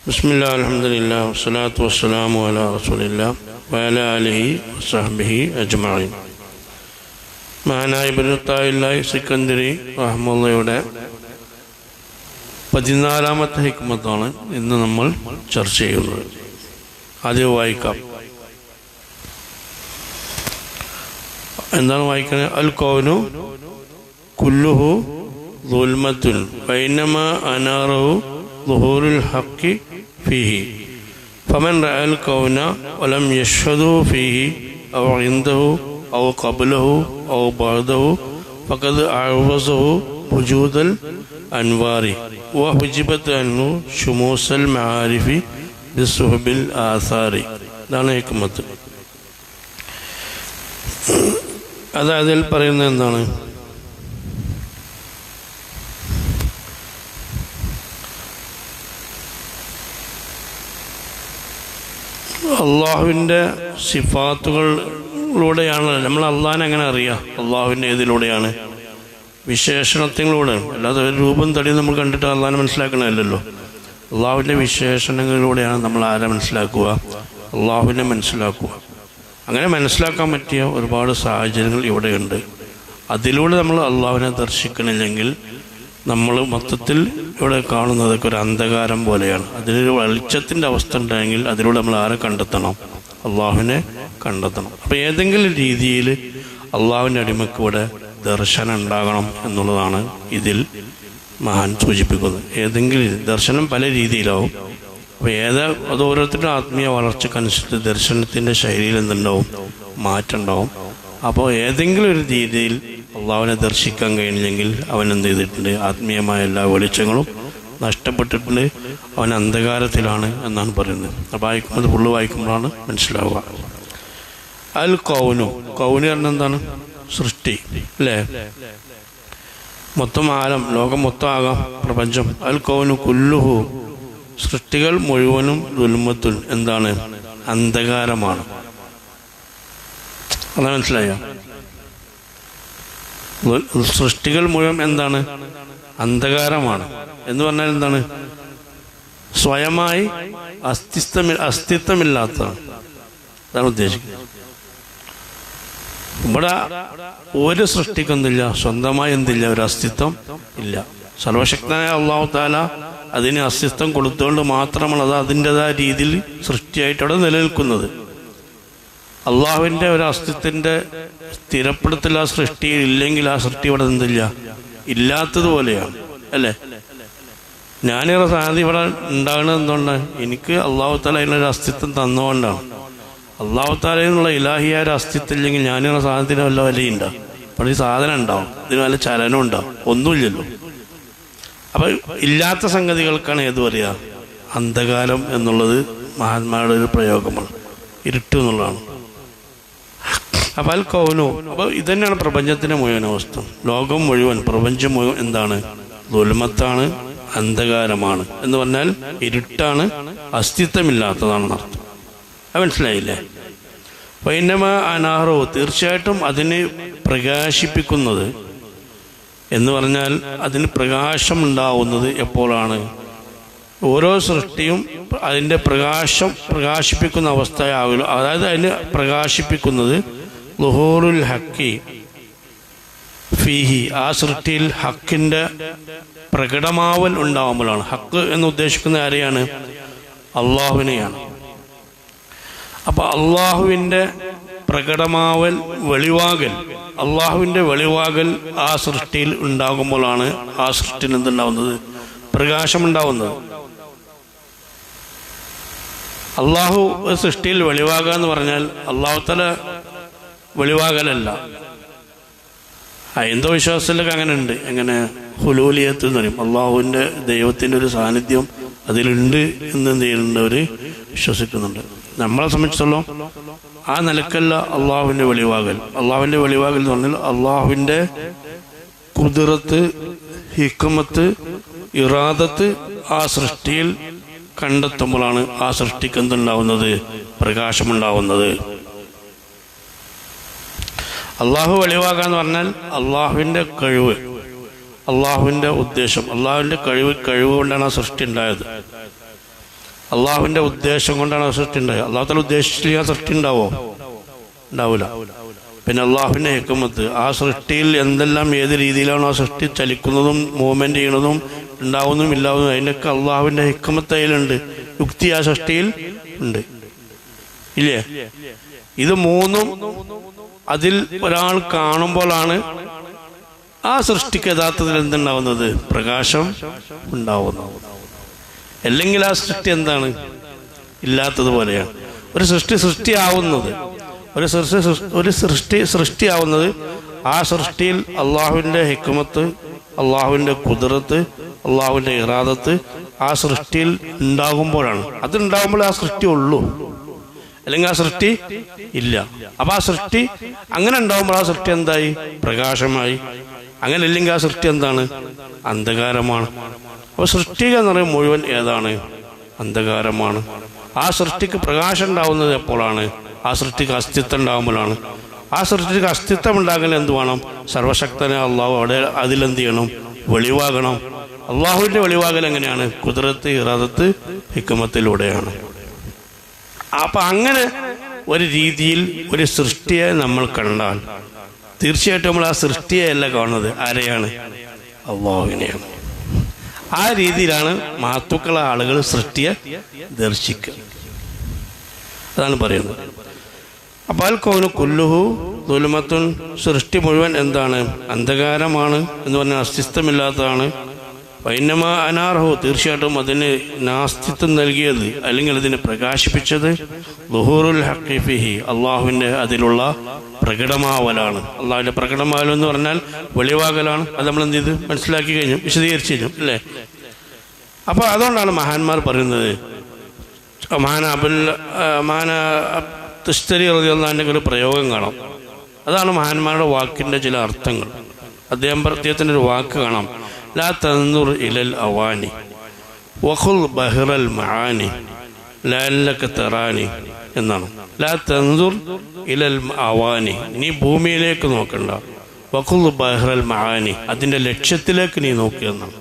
ബിസ്മില്ലാ അൽഹംദുലില്ലാ വസ്സലാത്തു വസ്സലാമു അലാ റസൂലില്ലാ വഅലാ ആലിഹി വസഹ്ബിഹി അജ്മഈൻ. മഹാനായ ഇബ്നു അത്താഇല്ലാഹി സിക്കന്ദരി റഹ്മത്തുള്ളാഹിയുടെ 14ാമത്തെ ഹിക്മത്താണ് ഇന്ന് നമ്മൾ ചർച്ച ചെയ്യുന്നത്. ആദ്യം വായിക്കാം. എന്താണ് വായിക്കുന്നത്? അൽ കൗനു കുല്ലുഹു ദുൽമത്തുൻ വഇന്നമാ അനാറഹു ളുഹൂറുൽ ഹഖ് ഫീഹി ഫമൻ റഅൽ കൗന വലം യശ്ഹദു ഫീഹി ഔ ഇൻദഹു ഔ ഖബ്ലഹു ഔ ബഅദഹു ഫഖദ് അഅവസഹു വുജൂദൽ അൻവാരി വഹുജിബത് അൻഹു ശുമൂസൽ മആരിഫി ബിസുഹബിൽ ആസാരി. ഇതാണ് ഹിക്മത്ത്. അതായത് അതിൽ പറയുന്നത് എന്താണ്? അള്ളാഹുവിൻ്റെ സിഫാത്തുകളിലൂടെയാണ് നമ്മൾ അള്ളാഹിനെ എങ്ങനെ അറിയാം? അള്ളാഹുവിൻ്റെ ഏതിലൂടെയാണ്? വിശേഷണത്തിലൂടെയാണ്. അല്ലാതെ ഒരു രൂപം തടി നമ്മൾ കണ്ടിട്ട് അള്ളാഹിനെ മനസ്സിലാക്കണമല്ലോ. അള്ളാഹുവിൻ്റെ വിശേഷണങ്ങളിലൂടെയാണ് നമ്മൾ ആരെ മനസ്സിലാക്കുക? അള്ളാഹുവിനെ മനസ്സിലാക്കുക. അങ്ങനെ മനസ്സിലാക്കാൻ പറ്റിയ ഒരുപാട് സാഹചര്യങ്ങൾ ഇവിടെയുണ്ട്. അതിലൂടെ നമ്മൾ അള്ളാഹുവിനെ ദർശിക്കണില്ലെങ്കിൽ നമ്മൾ മൊത്തത്തിൽ ഇവിടെ കാണുന്നതൊക്കെ ഒരു അന്ധകാരം പോലെയാണ്. അതിനൊരു വെളിച്ചത്തിൻ്റെ അവസ്ഥ ഉണ്ടെങ്കിൽ അതിലൂടെ നമ്മൾ ആരെ കണ്ടെത്തണം? അള്ളാഹുവിനെ കണ്ടെത്തണം. അപ്പോൾ ഏതെങ്കിലും രീതിയിൽ അള്ളാഹുവിൻ്റെ അടിമയ്ക്ക് ഇവിടെ ദർശനം ഉണ്ടാകണം എന്നുള്ളതാണ് ഇതിൽ മഹാൻ സൂചിപ്പിക്കുന്നത്. ഏതെങ്കിലും ദർശനം പല രീതിയിലാവും. അപ്പോൾ അത് ഓരോരുത്തരുടെ ആത്മീയ വളർച്ചക്കനുസരിച്ച് ദർശനത്തിൻ്റെ ശൈലിയിൽ എന്തുണ്ടാവും? മാറ്റം ഉണ്ടാവും. അപ്പോൾ ഏതെങ്കിലും ഒരു രീതിയിൽ അള്ളാഹുവിനെ ദർശിക്കാൻ കഴിഞ്ഞില്ലെങ്കിൽ അവൻ എന്ത് ചെയ്തിട്ടുണ്ട്? ആത്മീയമായ എല്ലാ വെളിച്ചങ്ങളും നഷ്ടപ്പെട്ടിട്ടുണ്ട്. അവൻ അന്ധകാരത്തിലാണ് എന്നാണ് പറയുന്നത്. അപ്പോൾ വായിക്കുമ്പോൾ ഫുള്ള് വായിക്കുമ്പോഴാണ് മനസ്സിലാവുക. അൽ കൗനു പറഞ്ഞാൽ എന്താണ്? സൃഷ്ടി അല്ലേ? മൊത്തം ആലം, ലോകം മൊത്തം ആകാം, പ്രപഞ്ചം. അൽ കൗനു കുല്ലുഹു, സൃഷ്ടികൾ മുഴുവനും ദുൽമത്തുൻ, എന്താണ്? അന്ധകാരമാണ്. അതാ മനസ്സിലായോ? സൃഷ്ടികൾ മുഴുവൻ എന്താണ്? അന്ധകാരമാണ് എന്ന് പറഞ്ഞാൽ എന്താണ്? സ്വയമായി അസ്തിത്വമില്ലാത്തതാണ്. അതാണ് ഉദ്ദേശിക്കുന്നത്. ഇവിടെ ഒരു സൃഷ്ടിക്കൊന്നില്ല, സ്വന്തമായി എന്തില്ല? ഒരു അസ്തിത്വം ഇല്ല. സർവശക്തനായ അള്ളാഹു തആല അതിന് അസ്തിത്വം കൊടുത്തുകൊണ്ട് മാത്രമാണ് അത് അതിൻ്റെതായ രീതിയിൽ സൃഷ്ടിയായിട്ട് അവിടെ നിലനിൽക്കുന്നത്. അള്ളാഹുവിൻ്റെ ഒരു അസ്തിത്വത്തിൻ്റെ സ്ഥിരപ്പെടുത്തൽ ആ സൃഷ്ടിയിൽ ഇല്ലെങ്കിൽ ആ സൃഷ്ടി ഇവിടെ എന്തില്ല? ഇല്ലാത്തതുപോലെയാണ് അല്ലേ? ഞാനിവിടെ സാധനം ഇവിടെ ഉണ്ടാകുന്നത് എന്തുകൊണ്ടാണ്? എനിക്ക് അള്ളാഹു തആല അതിനൊരു അസ്തിത്വം തന്നുകൊണ്ടാണ്. അള്ളാഹു തആലയിലുള്ള ഇലാഹിയായ ഒരു അസ്തിത്വം ഇല്ലെങ്കിൽ ഞാനിവിടെ സാധനത്തിന് വല്ല വിലയുണ്ടാവും? അപ്പോൾ ഈ സാധനം ഉണ്ടാവും, ഇതിന് വല്ല ചലനം ഉണ്ടാവും? ഒന്നുമില്ലല്ലോ. അപ്പം ഇല്ലാത്ത സംഗതികൾക്കാണ് ഏത് പറയുക? അന്ധകാരം എന്നുള്ളത് മഹാന്മാരുടെ ഒരു പ്രയോഗമാണ്. ഇരുട്ട് എന്നുള്ളതാണ്. അപ്പം അൽ കൗനു, അപ്പോൾ ഇതന്നെയാണ് പ്രപഞ്ചത്തിൻ്റെ മുഴുവൻ അവസ്ഥ. ലോകം മുഴുവൻ, പ്രപഞ്ചം മുഴുവൻ എന്താണ്? ദുൽമത്താണ്, അന്ധകാരമാണ്. എന്ന് പറഞ്ഞാൽ ഇരുട്ടാണ്, അസ്തിത്വമില്ലാത്തതാണെന്ന് അർത്ഥം. അത് മനസ്സിലായില്ലേ? വൈനമ അനാറോ, തീർച്ചയായിട്ടും അതിന് പ്രകാശിപ്പിക്കുന്നത് എന്ന് പറഞ്ഞാൽ അതിന് പ്രകാശം ഉണ്ടാവുന്നത് എപ്പോഴാണ്? ഓരോ സൃഷ്ടിയും അതിൻ്റെ പ്രകാശിപ്പിക്കുന്ന അവസ്ഥയാവുമല്ലോ. അതായത് അതിന് പ്രകാശിപ്പിക്കുന്നത് ളുഹൂറുൽ ഹഖ് ഫീഹി, ആ സൃഷ്ടിയിൽ ഹക്കിൻ്റെ പ്രകടമാവൽ ഉണ്ടാവുമ്പോഴാണ്. ഹക്ക് എന്ന് ഉദ്ദേശിക്കുന്ന ആരെയാണ്? അള്ളാഹുവിനെയാണ്. അപ്പോൾ അള്ളാഹുവിൻ്റെ പ്രകടമാവൽ, വെളിവാകൽ, അള്ളാഹുവിൻ്റെ വെളിവാകൽ ആ സൃഷ്ടിയിൽ ഉണ്ടാകുമ്പോഴാണ് ആ സൃഷ്ടിയിൽ എന്തുണ്ടാവുന്നത്? പ്രകാശമുണ്ടാവുന്നത്. അള്ളാഹു സൃഷ്ടിയിൽ വെളിവാകുക എന്ന് പറഞ്ഞാൽ അള്ളാഹു തആല വെളിവാകലല്ല. ഹൈന്ദവ വിശ്വാസത്തിലൊക്കെ അങ്ങനെ ഉണ്ട്. എങ്ങനെ? ഹുലൂലിയത്ത് എന്ന് പറയും. അള്ളാഹുവിൻ്റെ ദൈവത്തിൻ്റെ ഒരു സാന്നിധ്യം അതിലുണ്ട് എന്ന് എന്ത് ചെയ്യുന്നുണ്ട്? അവർ വിശ്വസിക്കുന്നുണ്ട്. നമ്മളെ സംബന്ധിച്ചിടത്തോളം ആ നിലക്കല്ല അള്ളാഹുവിൻ്റെ വെളിവാകൽ. അള്ളാഹുവിൻ്റെ വെളിവാകൽ എന്ന് പറഞ്ഞാൽ അള്ളാഹുവിൻ്റെ ഖുദ്റത്ത്, ഹിക്മത്ത്, ഇറാദത്ത് ആ സൃഷ്ടിയിൽ കണ്ടെത്തുമ്പോഴാണ് ആ സൃഷ്ടിക്ക് എന്തുണ്ടാവുന്നത്? പ്രകാശമുണ്ടാവുന്നത്. അള്ളാഹു വെളിവാകാന്ന് പറഞ്ഞാൽ അള്ളാഹുവിൻ്റെ കഴിവ്, അള്ളാഹുവിൻ്റെ ഉദ്ദേശം, അള്ളാഹുവിൻ്റെ കഴിവ് കൊണ്ടാണ് ആ സൃഷ്ടി ഉണ്ടായത്. അള്ളാഹുവിൻ്റെ ഉദ്ദേശം കൊണ്ടാണ് ആ സൃഷ്ടി ഉണ്ടായത്. അള്ളാഹു തആല ഉദ്ദേശിച്ചില്ല സൃഷ്ടി ഉണ്ടാവോ? ഉണ്ടാവില്ല. പിന്നെ അള്ളാഹുവിൻ്റെ ഹിക്മത്ത്, ആ സൃഷ്ടിയിൽ എന്തെല്ലാം ഏത് രീതിയിലാണോ ആ സൃഷ്ടി ചലിക്കുന്നതും മൂവ്മെൻ്റ് ചെയ്യണതും ഉണ്ടാവുന്നതും ഇല്ലാവുന്നതും അതിനൊക്കെ അള്ളാഹുവിൻ്റെ ഹിക്മത്ത് അതിലുണ്ട്, യുക്തി ആ സൃഷ്ടിയിൽ ഉണ്ട്, ഇല്ലേ? ഇത് മൂന്നും അതിൽ ഒരാൾ കാണുമ്പോഴാണ് ആ സൃഷ്ടിക്ക് യഥാർത്ഥത്തിൽ എന്തുണ്ടാവുന്നത്? പ്രകാശം ഉണ്ടാവുന്നത്. അല്ലെങ്കിൽ ആ സൃഷ്ടി എന്താണ്? ഇല്ലാത്തതുപോലെയാണ്. ഒരു സൃഷ്ടിയാവുന്നത് സൃഷ്ടിയാവുന്നത് ആ സൃഷ്ടിയിൽ അള്ളാഹുവിൻ്റെ ഹിക്മത്ത്, അള്ളാഹുവിൻ്റെ ഖുദ്റത്ത്, അള്ളാഹുവിൻ്റെ ഇറാദത്ത് ആ സൃഷ്ടിയിൽ ഉണ്ടാകുമ്പോഴാണ്. അതുണ്ടാകുമ്പോൾ ആ സൃഷ്ടി ഉള്ളൂ, അല്ലെങ്കിൽ ആ സൃഷ്ടി ഇല്ല. അപ്പൊ ആ സൃഷ്ടി അങ്ങനെ ഉണ്ടാകുമ്പോൾ ആ സൃഷ്ടി എന്തായി? പ്രകാശമായി. അങ്ങനെ ഇല്ലെങ്കിൽ ആ സൃഷ്ടി എന്താണ്? അന്ധകാരമാണ്. അപ്പൊ സൃഷ്ടിക എന്ന് പറയുന്നത് മുഴുവൻ ഏതാണ്? അന്ധകാരമാണ്. ആ സൃഷ്ടിക്ക് പ്രകാശം ഉണ്ടാവുന്നത് എപ്പോഴാണ്? ആ സൃഷ്ടിക്ക് അസ്തിത്വം ഉണ്ടാകുമ്പോഴാണ്. ആ സൃഷ്ടിക്ക് അസ്തിത്വം ഉണ്ടാകാൻ എന്ത് വേണം? സർവശക്തനായ അള്ളാഹു അവിടെ അതിലെന്ത് ചെയ്യണം? വെളിവാകണം. അള്ളാഹുവിൻ്റെ വെളിവാകൽ എങ്ങനെയാണ്? ഖുദ്റത്ത്, ഇറാദത്ത്, ഹിക്മത്തിലൂടെയാണ്. അപ്പൊ അങ്ങനെ ഒരു രീതിയിൽ ഒരു സൃഷ്ടിയെ നമ്മൾ കണ്ടാൽ തീർച്ചയായിട്ടും നമ്മൾ ആ സൃഷ്ടിയെ അല്ല കാണുന്നത്, ആരെയാണ്? അള്ളാഹുവിനെയാണ്. ആ രീതിയിലാണ് മഹത്തുക്കള ആളുകൾ സൃഷ്ടിയെ ദർശിക്കുക. അതാണ് പറയുന്നത്. അപ്പോൾ അൽ കൗനു കുല്ലുഹു ദുൽമത്തുൻ, സൃഷ്ടി മുഴുവൻ എന്താണ്? അന്ധകാരമാണ് എന്ന് പറഞ്ഞാൽ അസ്തിത്വമില്ലാത്തതാണ്. വൈന്നമ അനാർഹു, തീർച്ചയായിട്ടും അതിന് നാസ്തിത്വം നൽകിയത് അല്ലെങ്കിൽ അതിനെ പ്രകാശിപ്പിച്ചത് ളുഹൂറുൽ ഹഖി ഫിഹി, അള്ളാഹുവിൻ്റെ അതിലുള്ള പ്രകടമാവലാണ്. അള്ളാഹുവിൻ്റെ പ്രകടമാവൽ എന്ന് പറഞ്ഞാൽ വെളിവാകലാണ്. അത് നമ്മൾ എന്ത് ചെയ്ത് മനസ്സിലാക്കി കഴിഞ്ഞു, വിശദീകരിച്ചു കഴിഞ്ഞു, അല്ലേ? അപ്പോൾ അതുകൊണ്ടാണ് മഹാന്മാർ പറയുന്നത്, മഹാന തുസ്തരി റളിയല്ലാഹുവിൻ്റെ ഒരു പ്രയോഗം കാണാം. അതാണ് മഹാന്മാരുടെ വാക്കിൻ്റെ ചില അർത്ഥങ്ങൾ. അദ്ദേഹത്തിൻ്റെ ഒരു വാക്ക് കാണാം, ലാ തൻദുർ ഇലൽ അവാനി വഖുൽ ബഹ്റൽ മആനി ലഅല്ലക തറാനി എന്നാണ്. ലാ തൻദുർ ഇലൽ അവാനി, നീ ഭൂമിയിലേക്ക് നോക്കണ്ട. വഖുൽ ബഹ്റൽ മആനി, അതിൻ്റെ ലക്ഷ്യത്തിലേക്ക് നീ നോക്കുക എന്നാണ്.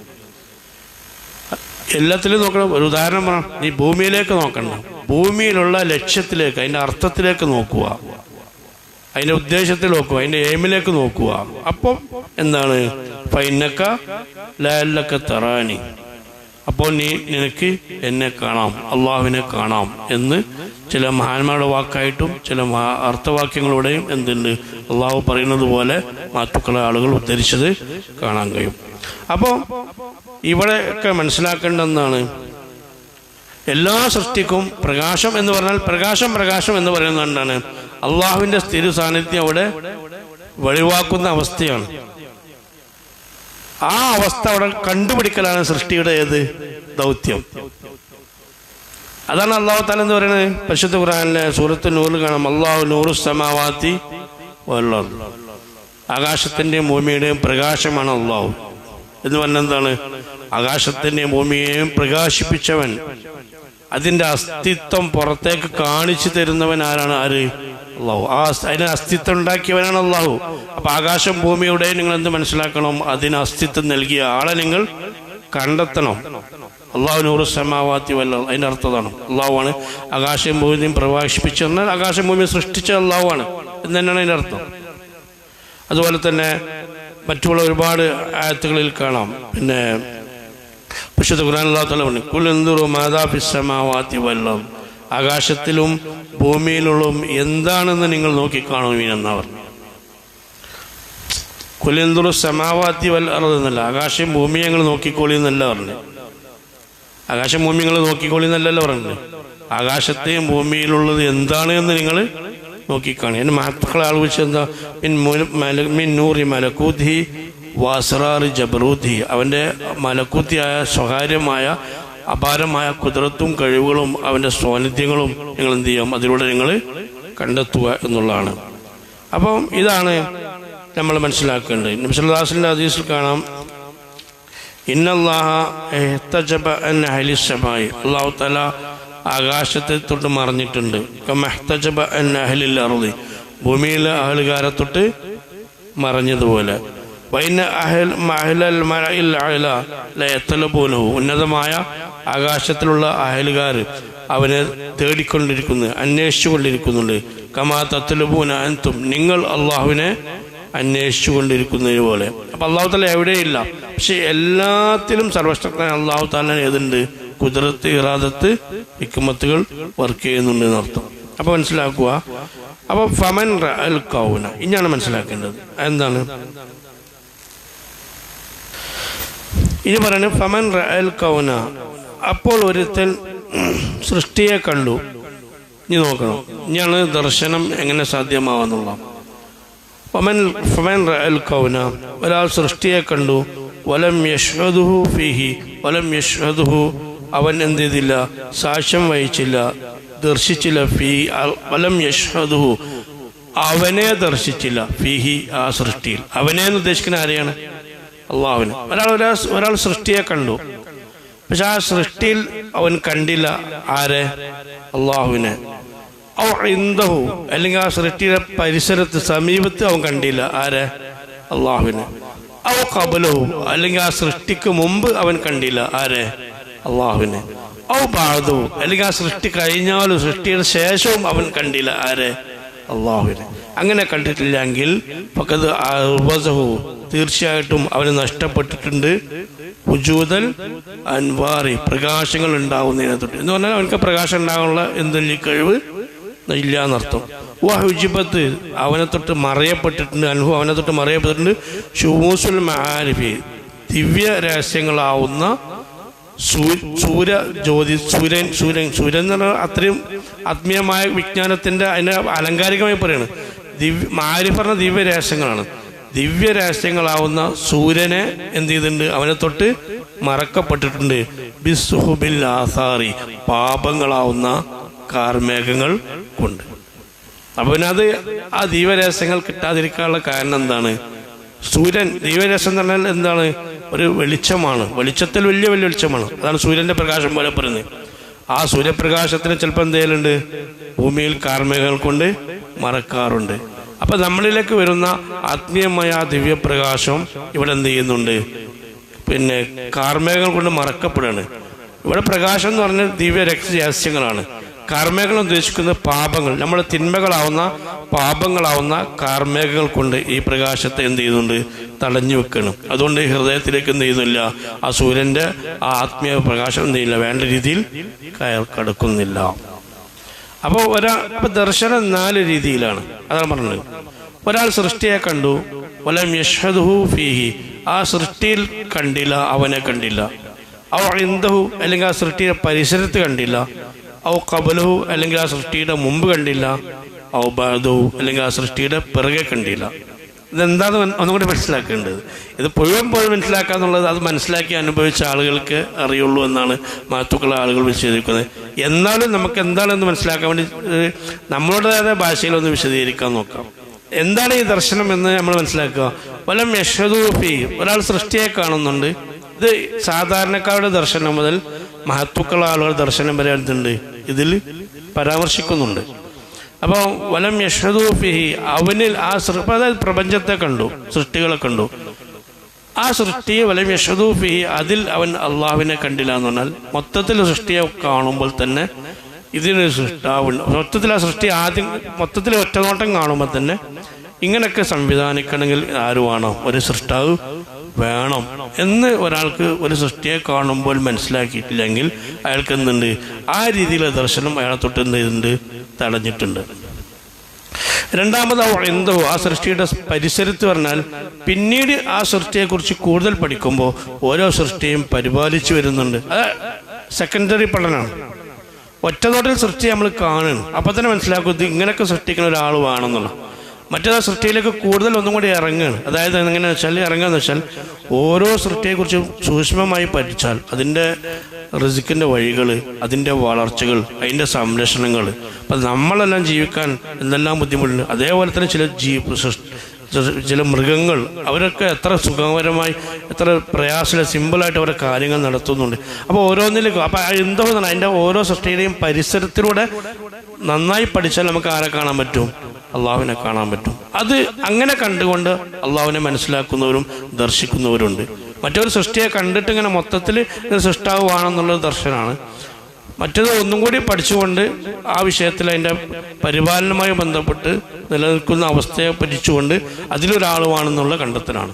എല്ലാത്തിലും നോക്കണം. ഒരു ഉദാഹരണം പറയാം, നീ ഭൂമിയിലേക്ക് നോക്കണ്ട, ഭൂമിയിലുള്ള ലക്ഷ്യത്തിലേക്ക്, അതിൻ്റെ അർത്ഥത്തിലേക്ക് നോക്കുക, അതിൻ്റെ ഉദ്ദേശത്തിൽ നോക്കുക, അതിൻ്റെ എയിമിലേക്ക് നോക്കുക. അപ്പം എന്താണ്? ഫൈനക്ക ലഅല്ലക തറാനി, അപ്പോൾ നിനക്ക് എന്നെ കാണാം, അള്ളാഹുവിനെ കാണാം എന്ന് ചില മഹാന്മാരുടെ വാക്കായിട്ടും ചില അർത്ഥവാക്യങ്ങളുടെയും എന്തുണ്ട്? അള്ളാഹു പറയുന്നത് പോലെ മഹത്തുക്കളെ ആളുകൾ ഉദ്ധരിച്ചത് കാണാൻ കഴിയും. അപ്പോൾ ഇവിടെയൊക്കെ മനസ്സിലാക്കേണ്ടതെന്നാണ്, എല്ലാ സൃഷ്ടിക്കും പ്രകാശം എന്ന് പറഞ്ഞാൽ പ്രകാശം എന്ന് പറയുന്നത് എന്താണ്? അള്ളാഹുവിൻ്റെ സ്ഥിര സാന്നിധ്യം അവിടെ വെളിവാക്കുന്ന അവസ്ഥയാണ്. ആ അവസ്ഥ അവിടെ കണ്ടുപിടിക്കലാണ് സൃഷ്ടിയുടെ ഏത് ദൗത്യം. അതാണ് അള്ളാഹു തആല എന്ന് പറയുന്നത്. പരിശുദ്ധ ഖുർആനിലെ സൂറത്ത് നൂറിൽ കാണാം, അള്ളാഹു നൂറുസ് സമാവാതി വൽ അർദ്, ആകാശത്തിൻ്റെയും ഭൂമിയുടെയും പ്രകാശമാണ് അള്ളാഹു എന്ന് പറഞ്ഞാൽ എന്താണ്? ആകാശത്തിൻ്റെയും ഭൂമിയെയും പ്രകാശിപ്പിച്ചവൻ, അതിൻ്റെ അസ്തിത്വം പുറത്തേക്ക് കാണിച്ചു തരുന്നവൻ ആരാണ്? ആര്? അള്ളാഹു. അതിന് അസ്തിത്വം ഉണ്ടാക്കിയവനാണ് അള്ളാഹു. അപ്പൊ ആകാശം ഭൂമിയുടെ നിങ്ങൾ എന്ത് മനസ്സിലാക്കണം? അതിന് അസ്തിത്വം നൽകിയ ആളെ നിങ്ങൾ കണ്ടെത്തണം. അള്ളാഹു നൂറുസ് സമാവാതി വൽ അർദ്, അതിൻ്റെ അർത്ഥമാണ് അള്ളാഹുവാണ് ആകാശം ഭൂമിയും പ്രകാശിപ്പിച്ചു എന്നാൽ ആകാശം ഭൂമിയെ സൃഷ്ടിച്ച അള്ളാഹുവാണ് എന്ന് തന്നെയാണ് അതിൻ്റെ അർത്ഥം. അതുപോലെ തന്നെ മറ്റുള്ള ഒരുപാട് ആയത്തുകളിൽ കാണാം. പിന്നെ പരിശുദ്ധ ഖുർആനിൽ അല്ലാഹു തആല പറഞ്ഞു, ഖുൽ ഇൻദുറു മാദാ ഫിസ് സമാവാതി വൽ അർദ്, ആകാശത്തിലും ഭൂമിയിലുള്ളതും എന്താണെന്ന് നിങ്ങൾ നോക്കിക്കാണുവീനെന്നാ പറഞ്ഞു. ഖുൽ ഇൻദുറു സമാവാതി വൽ അർദ് എന്നല്ല, ആകാശം ഭൂമിയെ നിങ്ങൾ നോക്കിക്കോളി എന്നല്ല പറഞ്ഞു. ആകാശം ഭൂമി നിങ്ങൾ നോക്കിക്കോളി എന്നല്ലല്ലോ പറഞ്ഞത്. ആകാശത്തെയും ഭൂമിയിലുള്ളത് എന്താണ് എന്ന് നിങ്ങൾ നോക്കിക്കാണി. എന്നെ മഹത്തുക്കളെ ആലോചിച്ച് എന്താ? മിൻ നൂറി മലക്കൂത്തി വാസ്റാറി ജബറൂത്തി, അവൻ്റെ മലക്കൂത്തിയായ സ്വകാര്യമായ അപാരമായ കുതിരത്തും കഴിവുകളും അവൻ്റെ സ്വാന്നിധ്യങ്ങളും നിങ്ങൾ എന്ത് ചെയ്യാം? അതിലൂടെ നിങ്ങൾ കണ്ടെത്തുക എന്നുള്ളതാണ്. അപ്പം ഇതാണ് നമ്മൾ മനസ്സിലാക്കേണ്ടത്. നബി സല്ലല്ലാഹു അലൈഹി വസല്ലം ഹദീസിൽ കാണാം, ഇന്നല്ലാഹ ഇഹ്തജബ അൻ അഹ്ലി സമായി, അല്ലാഹു തആല ആകാശത്തെ തൊട്ട് മറഞ്ഞിട്ടുണ്ട്. കമഹ്തജബ അൻ അഹ്ലിൽ അർദി, ഭൂമിയിലെ ആളുകാരെ തൊട്ട് മറഞ്ഞതുപോലെ. ഉന്നതമായ ആകാശത്തിലുള്ള അഹലുകാർ അവനെ തേടിക്കൊണ്ടിരിക്കുന്നു, അന്വേഷിച്ചു കൊണ്ടിരിക്കുന്നുണ്ട്. കമാ തത്ലബൂന അൻതും, നിങ്ങൾ അള്ളാഹുവിനെ അന്വേഷിച്ചു കൊണ്ടിരിക്കുന്നതിന് പോലെ. അപ്പൊ അള്ളാഹു താല എവിടെയില്ല, പക്ഷെ എല്ലാത്തിലും സർവശക്തനായ അള്ളാഹു താല ഏതുണ്ട്? കുദ്റത്ത്, ഇറാദത്ത്, ഹിക്മത്തുകൾ വർക്ക് ചെയ്യുന്നുണ്ട് എന്നർത്ഥം. അപ്പൊ മനസ്സിലാക്കുക. അപ്പൊ ഫമൻ റഅൽ കൗന, ഇനിയാണ് മനസ്സിലാക്കേണ്ടത്. എന്താണ് ഇനി പറയുന്നത്? ഫമൻ റഅൽ കൗന, അപ്പോൾ ഒരുത്തൻ സൃഷ്ടിയെ കണ്ടു. ഇനി നോക്കണം, ഇനിയാണ് ദർശനം എങ്ങനെ സാധ്യമാവാന്നുള്ള. ഫമൻ റഅൽ കൗന, ഒരാൾ സൃഷ്ടിയെ കണ്ടു. വലം യശ്ഹദുഹു ഫീഹി, വലം യശ്ഹദുഹു, അവൻ എന്ത് ചെയ്തില്ല? സാക്ഷ്യം വഹിച്ചില്ല, ദർശിച്ചില്ല. വലം യശ്ഹദുഹു, അവനെ ദർശിച്ചില്ല. ഫീഹി, ആ സൃഷ്ടിയിൽ. അവനെ എന്ന് ഉദ്ദേശിക്കുന്ന ആരെയാണ്? അള്ളാഹുവിനെ. ഒരാൾ സൃഷ്ടിയെ കണ്ടു, പക്ഷെ ആ സൃഷ്ടിയിൽ അവൻ കണ്ടില്ല ആരെ? അള്ളാഹുവിനെ. ഔ ഇൻദഹു, അല്ലെങ്കിൽ ആ സൃഷ്ടിയുടെ പരിസരത്ത്, സമീപത്ത് അവൻ കണ്ടില്ല ആരെ? അള്ളാഹുവിനെ. ഔ ഖബലഹു, അല്ലെങ്കിൽ ആ സൃഷ്ടിക്ക് മുമ്പ് അവൻ കണ്ടില്ല ആരെ? അള്ളാഹുവിനെ. ഔ ബഅദഹു, അല്ലെങ്കിൽ ആ സൃഷ്ടി കഴിഞ്ഞാലും സൃഷ്ടിയുടെ ശേഷവും അവൻ കണ്ടില്ല ആരെ? അള്ളാഹുവിനെ. അങ്ങനെ കണ്ടിട്ടില്ലെങ്കിൽ ഫഖദ് അർവസഹു, തീർച്ചയായിട്ടും അവന് നഷ്ടപ്പെട്ടിട്ടുണ്ട് വുജൂദൽ അൻവാറി, പ്രകാശങ്ങൾ ഉണ്ടാവുന്നതിനെ തൊട്ട്. എന്ന് പറഞ്ഞാൽ അവനക്ക് പ്രകാശം ഉണ്ടാകാനുള്ള എന്തെങ്കിലും കഴിവ് ഇല്ല എന്നർത്ഥം. വഹുജിബത്ത്, അവനെ തൊട്ട് മറയപ്പെട്ടിട്ടുണ്ട്. അൻഹു, അവനെ തൊട്ട് മറയപ്പെട്ടിട്ടുണ്ട്. ശുമൂസുൽ മആരിഫി, ദിവ്യ രഹസ്യങ്ങളാവുന്ന സൂര്യൻ എന്ന് പറഞ്ഞാൽ അത്രയും ആത്മീയമായ വിജ്ഞാനത്തിന്റെ, അതിനെ അലങ്കാരികമായി പറയാണ്. മാരിഫ് പറഞ്ഞ ദിവ്യ രഹസ്യങ്ങളാണ്. ദിവ്യ രഹസ്യങ്ങളാവുന്ന സൂര്യനെ എന്ത് ചെയ്തിട്ടുണ്ട്? അവനെ തൊട്ട് മറക്കപ്പെട്ടിട്ടുണ്ട്. ബിസ്സുഹുബിൽ ആസാറി, പാപങ്ങളാവുന്ന കാർമേഘങ്ങൾ കൊണ്ട്. അപ്പൊ അത് ആ ദിവ്യരഹസ്യങ്ങൾ കിട്ടാതിരിക്കാനുള്ള കാരണം എന്താണ്? സൂര്യൻ ദിവ്യരഹസ്യം എന്ന് പറഞ്ഞാൽ എന്താണ്? ഒരു വെളിച്ചമാണ്. വെളിച്ചത്തിൽ വലിയ വലിയ വെളിച്ചമാണ്. അതാണ് സൂര്യന്റെ പ്രകാശം പോലെ പറയുന്നത്. ആ സൂര്യപ്രകാശത്തിന് ചിലപ്പോൾ എന്തെങ്കിലുണ്ട്? ഭൂമിയിൽ കാർമേഘങ്ങൾ കൊണ്ട് മറക്കാറുണ്ട്. അപ്പൊ നമ്മളിലേക്ക് വരുന്ന ആത്മീയമായ ആ ദിവ്യപ്രകാശം ഇവിടെ എന്ത് ചെയ്യുന്നുണ്ട്? പിന്നെ കാർമേഘങ്ങൾ കൊണ്ട് മറക്കപ്പെടുകയാണ്. ഇവിടെ പ്രകാശം എന്ന് പറഞ്ഞാൽ ദിവ്യ രഹസ്യങ്ങളാണ്. കാർമേഘങ്ങൾ ഉദ്ദേശിക്കുന്നത് പാപങ്ങൾ, നമ്മുടെ തിന്മകളാവുന്ന പാപങ്ങളാവുന്ന കാർമേഘങ്ങൾ കൊണ്ട് ഈ പ്രകാശത്തെ എന്ത് ചെയ്യുന്നുണ്ട്? തടഞ്ഞു വെക്കണം. അതുകൊണ്ട് ഹൃദയത്തിലേക്ക് എന്ത് ചെയ്യുന്നില്ല? ആ സൂര്യന്റെ ആ ആത്മീയ പ്രകാശം എന്ത് ചെയ്യില്ല? വേണ്ട രീതിയിൽ കടക്കുന്നില്ല. അപ്പോൾ ദർശനം 4 രീതിയിലാണ്. അതാണ് പറഞ്ഞത്. ഒരാൾ സൃഷ്ടിയെ കണ്ടു, വലം യശ്ഹദുഹു ഫീഹി, ആ സൃഷ്ടിയിൽ കണ്ടില്ല, അവനെ കണ്ടില്ല. ഔ ഇൻദഹു, അല്ലെങ്കിൽ ആ സൃഷ്ടിയുടെ പരിസരത്ത് കണ്ടില്ല. ഔ ഖബലഹു, അല്ലെങ്കിൽ ആ സൃഷ്ടിയുടെ മുമ്പ് കണ്ടില്ല. ഔ ബഅദഹു, അല്ലെങ്കിൽ ആ സൃഷ്ടിയുടെ പിറകെ കണ്ടില്ല. ഇതെന്താന്ന് ഒന്നുകൂടി മനസ്സിലാക്കേണ്ടത്. ഇത് മുഴുവൻ മനസ്സിലാക്കാന്നുള്ളത് അത് മനസ്സിലാക്കി അനുഭവിച്ച ആളുകൾക്ക് അറിയുള്ളൂ എന്നാണ് മഹത്തുക്കള ആളുകൾ വിശദീകരിക്കുന്നത്. എന്നാലും നമുക്ക് എന്താണെന്ന് മനസ്സിലാക്കാൻ വേണ്ടി നമ്മളുടേതായ ഭാഷയിലൊന്ന് വിശദീകരിക്കാൻ നോക്കാം. എന്താണ് ഈ ദർശനം എന്ന് നമ്മൾ മനസ്സിലാക്കുക. വലം യശ്ഹദു ഫീ, ഒരാൾ സൃഷ്ടിയെ കാണുന്നുണ്ട്. ഇത് സാധാരണക്കാരുടെ ദർശനം മുതൽ മഹത്തുക്കള ആളുകളുടെ ദർശനം വരെ എന്തുണ്ട്? ഇതിൽ പരാമർശിക്കുന്നുണ്ട്. അപ്പോൾ വലം യശ്ഹദു ഫീഹി, അവനിൽ ആ അതായത് പ്രപഞ്ചത്തെ കണ്ടു, സൃഷ്ടികളെ കണ്ടു. ആ സൃഷ്ടിയെ വലം യശ്ഹദു ഫീഹി, അതിൽ അവൻ അള്ളാഹുവിനെ കണ്ടില്ല എന്ന് പറഞ്ഞാൽ മൊത്തത്തിൽ സൃഷ്ടിയെ കാണുമ്പോൾ തന്നെ ഇതിനൊരു സൃഷ്ടാവുണ്ട്. മൊത്തത്തിൽ ആ സൃഷ്ടി ആദ്യം മൊത്തത്തിൽ ഒറ്റനോട്ടം കാണുമ്പോൾ തന്നെ ഇങ്ങനെയൊക്കെ സംവിധാനിക്കണമെങ്കിൽ ആരുവാണോ? ഒരു സൃഷ്ടാവ് വേണം എന്ന് ഒരാൾക്ക് ഒരു സൃഷ്ടിയെ കാണുമ്പോൾ മനസ്സിലാക്കിയിട്ടില്ലെങ്കിൽ അയാൾക്ക് എന്തുണ്ട്? ആ രീതിയിലുള്ള ദർശനം അയാളെ തൊട്ട് എന്ത് ചെയ്തിട്ടുണ്ട്? തടഞ്ഞിട്ടുണ്ട്. രണ്ടാമത് എന്തോ ആ സൃഷ്ടിയുടെ പരിസരത്ത് പറഞ്ഞാൽ പിന്നീട് ആ സൃഷ്ടിയെക്കുറിച്ച് കൂടുതൽ പഠിക്കുമ്പോൾ ഓരോ സൃഷ്ടിയും പരിപാലിച്ചു വരുന്നുണ്ട്. അത് സെക്കൻഡറി പഠനമാണ്. ഒറ്റനോട്ടിൽ സൃഷ്ടി നമ്മൾ കാണുന്നു, അപ്പം തന്നെ മനസ്സിലാക്കും ഇത് ഇങ്ങനെയൊക്കെ സൃഷ്ടിക്കുന്ന ഒരാൾ വേണമെന്നുള്ള. മറ്റേതാ സൃഷ്ടിയിലേക്ക് കൂടുതൽ ഒന്നും കൂടി ഇറങ്ങുകയാണ്. അതായത് എങ്ങനെയാണെന്ന് വെച്ചാൽ ഇറങ്ങുകയെന്ന് വെച്ചാൽ ഓരോ സൃഷ്ടിയെക്കുറിച്ചും സൂക്ഷ്മമായി പഠിച്ചാൽ അതിൻ്റെ റിസ്ക്കിൻ്റെ വഴികൾ, അതിൻ്റെ വളർച്ചകൾ, അതിൻ്റെ സംരക്ഷണങ്ങൾ, അപ്പം നമ്മളെല്ലാം ജീവിക്കാൻ എന്തെല്ലാം ബുദ്ധിമുട്ടുണ്ട്. അതേപോലെ തന്നെ ചില മൃഗങ്ങൾ, അവരൊക്കെ എത്ര സുഖകരമായി എത്ര പ്രയാസമില്ല സിമ്പിളായിട്ട് അവരുടെ കാര്യങ്ങൾ നടത്തുന്നുണ്ട്. അപ്പോൾ ഓരോന്നിലേക്കും അപ്പം എന്തോ അതിൻ്റെ ഓരോ സൃഷ്ടിയുടെയും പരിസരത്തിലൂടെ നന്നായി പഠിച്ചാൽ നമുക്ക് ആരെ കാണാൻ പറ്റും? അള്ളാഹുവിനെ കാണാൻ പറ്റും. അത് അങ്ങനെ കണ്ടുകൊണ്ട് അള്ളാഹുവിനെ മനസ്സിലാക്കുന്നവരും ദർശിക്കുന്നവരുണ്ട്. മറ്റൊരു സൃഷ്ടിയെ കണ്ടിട്ട് ഇങ്ങനെ മൊത്തത്തിൽ സൃഷ്ടാവുകയാണെന്നുള്ളൊരു ദർശനമാണ്. മറ്റത് ഒന്നും കൂടി പഠിച്ചുകൊണ്ട് ആ വിഷയത്തിൽ അതിൻ്റെ പരിപാലനവുമായി ബന്ധപ്പെട്ട് നിലനിൽക്കുന്ന അവസ്ഥയെ പഠിച്ചുകൊണ്ട് അതിലൊരാളുവാണെന്നുള്ള കണ്ടെത്തലാണ്.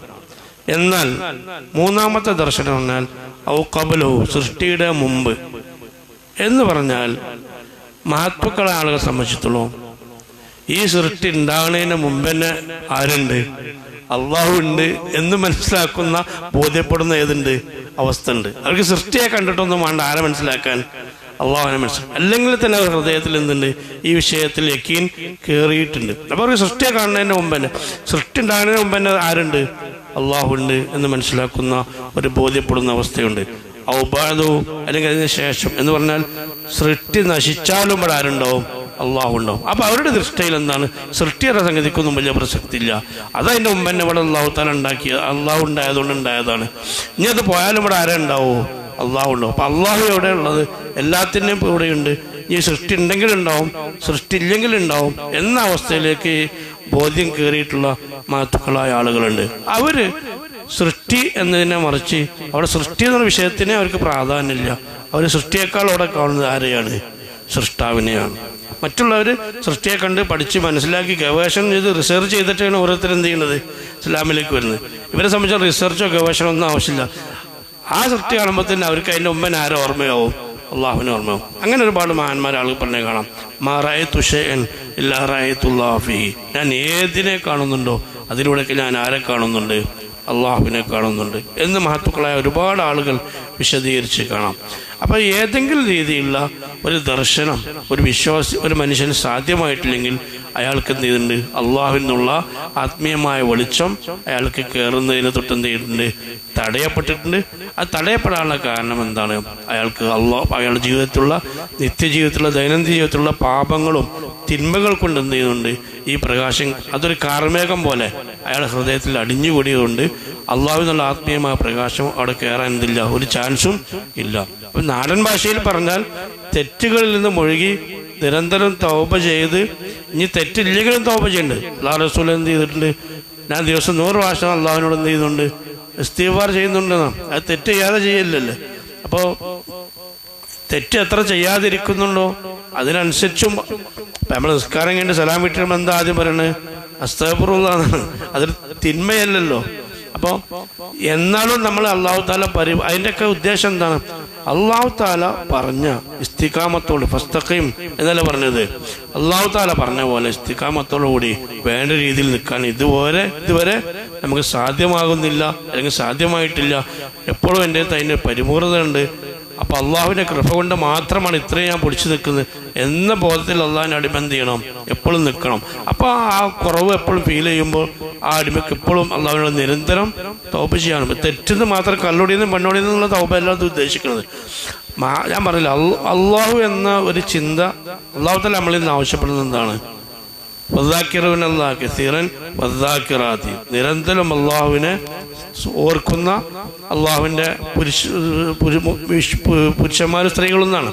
എന്നാൽ മൂന്നാമത്തെ ദർശനം പറഞ്ഞാൽ ഔ ഖബലു, സൃഷ്ടിയുടെ മുമ്പ് എന്ന് പറഞ്ഞാൽ മഹത്വക്കളെ ആളുകളെ സംബന്ധിച്ചിടത്തോളം ഈ സൃഷ്ടി ഉണ്ടാകുന്നതിന് മുമ്പ് തന്നെ ആരുണ്ട്? അള്ളാഹു ഉണ്ട് എന്ന് മനസ്സിലാക്കുന്ന ബോധ്യപ്പെടുന്ന ഏതുണ്ട് അവസ്ഥ ഉണ്ട്. അവർക്ക് സൃഷ്ടിയെ കണ്ടിട്ടൊന്നും വേണ്ട ആരെ മനസ്സിലാക്കാൻ, അള്ളാഹുവിനെ മനസ്സിലാക്കും. അല്ലെങ്കിൽ തന്നെ അവർ ഹൃദയത്തിൽ എന്തുണ്ട്? ഈ വിഷയത്തിൽ യക്കീൻ കയറിയിട്ടുണ്ട്. അപ്പോൾ അവർക്ക് സൃഷ്ടിയെ കാണുന്നതിന് മുമ്പ് തന്നെ, സൃഷ്ടി ഉണ്ടാകുന്നതിന് മുമ്പ് തന്നെ ആരുണ്ട്? അള്ളാഹു ഉണ്ട് എന്ന് മനസ്സിലാക്കുന്ന ഒരു ബോധ്യപ്പെടുന്ന അവസ്ഥയുണ്ട്. ഔബാദു, അല്ലെങ്കിൽ അതിന് ശേഷം എന്ന് പറഞ്ഞാൽ സൃഷ്ടി നശിച്ചാലും ഇവിടെ ആരുണ്ടാവും? അള്ളാഹു ഉണ്ടാവും. അപ്പോൾ അവരുടെ ദൃഷ്ടിയിൽ എന്താണ്? സൃഷ്ടിയുടെ സംഗതിക്കൊന്നും വലിയ പ്രസക്തി ഇല്ല. അതതിൻ്റെ മുമ്പ് തന്നെ ഇവിടെ അള്ളാഹു താല ഉണ്ടാക്കിയത്, അള്ളാഹു ഉണ്ടായതുകൊണ്ട് ഉണ്ടായതാണ്. ഇനി അത് പോയാലും ഇവിടെ ആരെ ഉണ്ടാവോ? അള്ളാഹു ഉണ്ടാവും. അപ്പം അള്ളാഹു എവിടെ ഉള്ളത്? എല്ലാത്തിൻ്റെയും ഇവിടെയുണ്ട്. ഈ സൃഷ്ടി ഉണ്ടെങ്കിലുണ്ടാവും, സൃഷ്ടി ഇല്ലെങ്കിലുണ്ടാവും എന്ന അവസ്ഥയിലേക്ക് ബോധ്യം കയറിയിട്ടുള്ള മഹത്തുക്കളായ ആളുകളുണ്ട്. അവര് സൃഷ്ടി എന്നതിനെ മറിച്ച് അവിടെ സൃഷ്ടി എന്ന വിഷയത്തിന് അവർക്ക് പ്രാധാന്യമില്ല. അവർ സൃഷ്ടിയേക്കാൾ അവിടെ കാണുന്നത് ആരെയാണ്? സൃഷ്ടാവിനെയാണ്. മറ്റുള്ളവർ സൃഷ്ടിയെ കണ്ട് പഠിച്ച് മനസ്സിലാക്കി ഗവേഷണം ചെയ്ത് റിസർച്ച് ചെയ്തിട്ടാണ് ഓരോരുത്തർ എന്ത് ചെയ്യുന്നത്? ഇസ്ലാമിലേക്ക് വരുന്നത്. ഇവരെ സംബന്ധിച്ച റിസർച്ചോ ഗവേഷണമോ ഒന്നും ആവശ്യമില്ല. ആ സൃഷ്ടി കാണുമ്പോൾ തന്നെ അവർക്ക് അതിൻ്റെ മുമ്പൻ ആരോ ഓർമ്മയാവും? അള്ളാഹുവിനെ ഓർമ്മയാവും. അങ്ങനെ ഒരുപാട് മഹാന്മാർ ആളുകൾ പറഞ്ഞേ കാണാം. മാറായത്തു ഷൈഅൻ ഇല്ലാ റഅയ്തുല്ലാഹ ഫീഹി, ഞാൻ ഏതിനെ കാണുന്നുണ്ടോ അതിലൂടെയൊക്കെ ഞാൻ ആരെ കാണുന്നുണ്ട്? അള്ളാഹുവിനെ കാണുന്നുണ്ട് എന്ന് മഹത്തുക്കളായ ഒരുപാട് ആളുകൾ വിശദീകരിച്ച് കാണാം. അപ്പോൾ ഏതെങ്കിലും രീതിയിലുള്ള ഒരു ദർശനം ഒരു മനുഷ്യന് സാധ്യമായിട്ടില്ലെങ്കിൽ അയാൾക്ക് എന്ത് ചെയ്തിട്ടുണ്ട്? അള്ളാഹുവിൽ നിന്നുള്ള ആത്മീയമായ വെളിച്ചം അയാൾക്ക് കയറുന്നതിന് തൊട്ട് എന്ത് ചെയ്തിട്ടുണ്ട്? തടയപ്പെട്ടിട്ടുണ്ട്. അത് തടയപ്പെടാനുള്ള കാരണം എന്താണ്? അയാൾക്ക് അയാളുടെ ജീവിതത്തിലുള്ള നിത്യജീവിതത്തിലുള്ള ദൈനംദിന ജീവിതത്തിലുള്ള പാപങ്ങളും തിന്മകൾ കൊണ്ട് എന്ത് ചെയ്യുന്നുണ്ട്? ഈ പ്രകാശം അതൊരു കാർമേഘം പോലെ അയാളുടെ ഹൃദയത്തിൽ അടിഞ്ഞുകൂടിയതുകൊണ്ട് അള്ളാഹുവിൽ നിന്നുള്ള ആത്മീയമായ പ്രകാശം അവിടെ കയറാൻ എന്തില്ല, ഒരു ചാൻസും ഇല്ല. അപ്പം നാടൻ ഭാഷയിൽ പറഞ്ഞാൽ തെറ്റുകളിൽ നിന്ന് മുഴുകി നിരന്തരം തൗബ ചെയ്ത്, ഇനി തെറ്റില്ലെങ്കിലും തൗബ ചെയ്യുന്നുണ്ട്. അല്ലാഹു റസൂൽ എന്ത് ചെയ്തിട്ടുണ്ട്? ഞാൻ ദിവസം 100 പ്രാവശ്യം അള്ളാഹുവിനോട് എന്ത് ചെയ്യുന്നുണ്ട്? ഇസ്തിഗ്ഫാർ ചെയ്യുന്നുണ്ടെന്നാ. അത് തെറ്റ് ചെയ്യാതെ ചെയ്യില്ലല്ലേ. അപ്പോൾ തെറ്റ് എത്ര ചെയ്യാതിരിക്കുന്നുണ്ടോ അതിനനുസരിച്ചും നമ്മൾ നിസ്കാരം കഴിഞ്ഞ് സലാം വീട്ടിൽ എന്താ ആദ്യം പറയണത്? അസ്തഗ്ഫിറുല്ലാഹ്. അതൊരു തിന്മയല്ലല്ലോ. അപ്പോൾ എന്നാലും നമ്മൾ അള്ളാഹു താല അതിൻ്റെയൊക്കെ ഉദ്ദേശം എന്താണ്? അള്ളാഹു താല പറഞ്ഞ ഇസ്തിഖാമത്തോട് ഫസ്തഖീം എന്നല്ല പറഞ്ഞത്. അള്ളാഹു താല പറഞ്ഞ പോലെ ഇസ്തിഖാമത്തോടു കൂടി വേണ്ട രീതിയിൽ നിൽക്കാൻ ഇതുവരെ നമുക്ക് സാധ്യമാകുന്നില്ല, അല്ലെങ്കിൽ സാധ്യമായിട്ടില്ല. എപ്പോഴും എൻ്റെ അതിൻ്റെ പരിപൂർണത ഉണ്ട്. അപ്പം അള്ളാഹുവിൻ്റെ കൃപ കൊണ്ട് മാത്രമാണ് ഇത്രയും ഞാൻ പിടിച്ചു നിൽക്കുന്നത് എന്ന ബോധത്തിൽ അള്ളാഹിൻ്റെ അടിമ എന്ത് ചെയ്യണം? എപ്പോഴും നിൽക്കണം. അപ്പോൾ ആ കുറവ് എപ്പോഴും ഫീൽ ചെയ്യുമ്പോൾ ആ അടിമയ്ക്ക് എപ്പോഴും അള്ളാഹുവിനോട് നിരന്തരം തൗബ ചെയ്യണം. തെറ്റിന്ന് മാത്രം കല്ലുടിയെന്നും പെണ്ണോടിയിൽ നിന്നുള്ള തൗബ അല്ലാതെ ഉദ്ദേശിക്കുന്നത്. ഞാൻ പറഞ്ഞില്ല, അള്ളാഹു എന്ന ഒരു ചിന്ത അള്ളാഹു തആല നമ്മളിൽ നിന്ന് ആവശ്യപ്പെടുന്നത് എന്താണ്? നിരന്തരം അള്ളാഹുവിനെ ഓർക്കുന്ന അള്ളാഹുവിൻ്റെ പുരുഷന്മാരും സ്ത്രീകളും എന്നാണ്.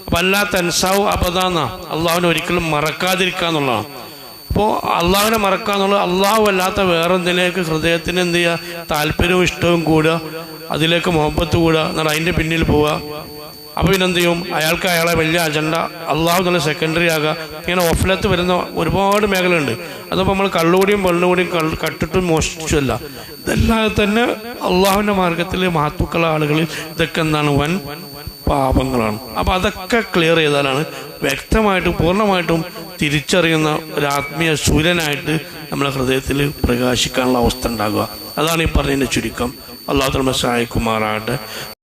അപ്പം അല്ലാ തൻസാവു അബദാന്ന, അള്ളാഹുവിനെ ഒരിക്കലും മറക്കാതിരിക്കുക എന്നുള്ളതാണ്. അപ്പോൾ അള്ളാഹുവിനെ മറക്കുക എന്നുള്ളത് അള്ളാഹു അല്ലാത്ത വേറെന്തിലേക്ക് ഹൃദയത്തിന് എന്ത് ചെയ്യുക? താല്പര്യവും ഇഷ്ടവും കൂടുക, അതിലേക്ക് മുഹബത്ത് കൂടുക എന്നാൽ അതിൻ്റെ പിന്നിൽ പോവുക. അപ്പോൾ പിന്നെന്ത് ചെയ്യും? അയാളെ വലിയ അജണ്ട അള്ളാഹു എന്നുള്ള സെക്കൻഡറി ആകുക. ഇങ്ങനെ ഓഫലത്ത് വരുന്ന ഒരുപാട് മേഖലയുണ്ട്. അതപ്പോൾ നമ്മൾ കള്ളുകൂടിയും വെള്ളുകൂടിയും കട്ടിട്ടും മോഷ്ടിച്ചല്ല. ഇതല്ലാതെ തന്നെ അള്ളാഹുവിൻ്റെ മാർഗത്തിൽ മഹത്തുക്കള ആളുകളിൽ ഇതൊക്കെ എന്താണ്? വൻ പാപങ്ങളാണ്. അപ്പോൾ അതൊക്കെ ക്ലിയർ ചെയ്താലാണ് വ്യക്തമായിട്ടും പൂർണ്ണമായിട്ടും തിരിച്ചറിയുന്ന ഒരു ആത്മീയ സൂര്യനായിട്ട് നമ്മുടെ ഹൃദയത്തിൽ പ്രകാശിക്കാനുള്ള അവസ്ഥ ഉണ്ടാകുക. അതാണ് ഈ പറഞ്ഞതിൻ്റെ ചുരുക്കം. അള്ളാഹു തആല സഹായിക്കുമാറാകട്ടെ.